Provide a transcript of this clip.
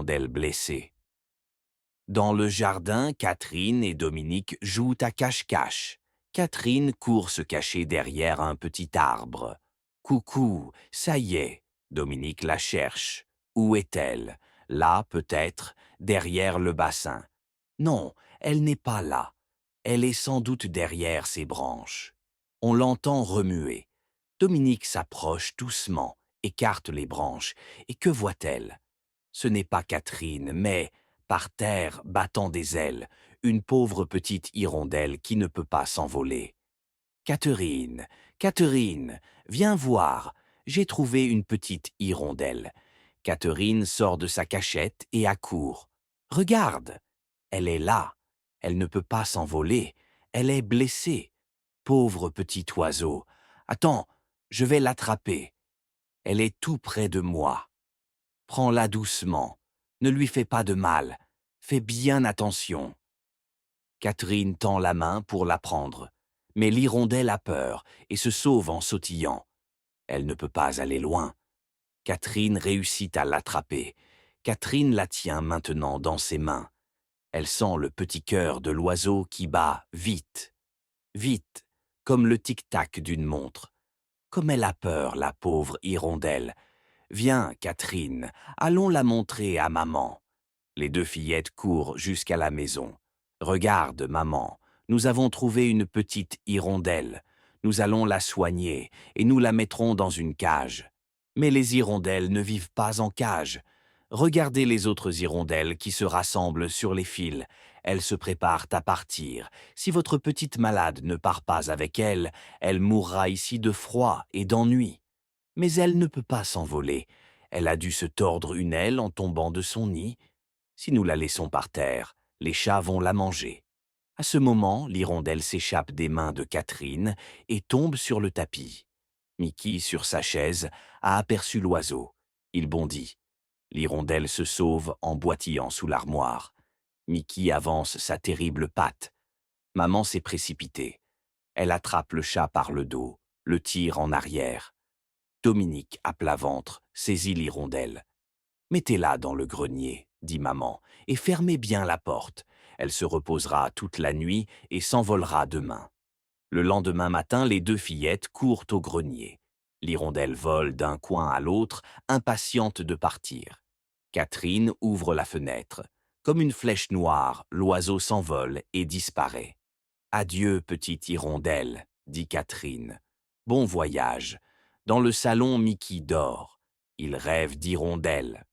hirondelle blessée. Dans le jardin, Catherine et Dominique jouent à cache-cache. Catherine court se cacher derrière un petit arbre. Coucou, ça y est, Dominique la cherche. Où est-elle? Là, peut-être, derrière le bassin. Non, elle n'est pas là. Elle est sans doute derrière ces branches. On l'entend remuer. Dominique s'approche doucement, écarte les branches, et que voit-elle? Ce n'est pas Catherine, mais, par terre, battant des ailes, une pauvre petite hirondelle qui ne peut pas s'envoler. Catherine, Catherine, viens voir, j'ai trouvé une petite hirondelle. Catherine sort de sa cachette et accourt. Regarde, elle est là, elle ne peut pas s'envoler, elle est blessée. Pauvre petit oiseau, attends, je vais l'attraper. Elle est tout près de moi. Prends-la doucement, ne lui fais pas de mal, fais bien attention. Catherine tend la main pour la prendre, mais l'hirondelle a peur et se sauve en sautillant. Elle ne peut pas aller loin. Catherine réussit à l'attraper. Catherine la tient maintenant dans ses mains. Elle sent le petit cœur de l'oiseau qui bat vite, vite, comme le tic-tac d'une montre. Comme elle a peur, la pauvre hirondelle. Viens, Catherine, allons la montrer à maman. Les deux fillettes courent jusqu'à la maison. Regarde, maman, nous avons trouvé une petite hirondelle. Nous allons la soigner et nous la mettrons dans une cage. Mais les hirondelles ne vivent pas en cage. Regardez les autres hirondelles qui se rassemblent sur les fils. Elles se préparent à partir. Si votre petite malade ne part pas avec elle, elle mourra ici de froid et d'ennui. Mais elle ne peut pas s'envoler. Elle a dû se tordre une aile en tombant de son nid. Si nous la laissons par terre, les chats vont la manger. À ce moment, l'hirondelle s'échappe des mains de Catherine et tombe sur le tapis. Mickey, sur sa chaise, a aperçu l'oiseau. Il bondit. L'hirondelle se sauve en boitillant sous l'armoire. Mickey avance sa terrible patte. Maman s'est précipitée. Elle attrape le chat par le dos, le tire en arrière. Dominique, à plat ventre, saisit l'hirondelle. « Mettez-la dans le grenier, » dit maman, « et fermez bien la porte. Elle se reposera toute la nuit et s'envolera demain. » Le lendemain matin, les deux fillettes courent au grenier. L'hirondelle vole d'un coin à l'autre, impatiente de partir. Catherine ouvre la fenêtre. Comme une flèche noire, l'oiseau s'envole et disparaît. « Adieu, petite hirondelle, » dit Catherine. « Bon voyage. » Dans le salon, Mickey dort. Il rêve d'hirondelle.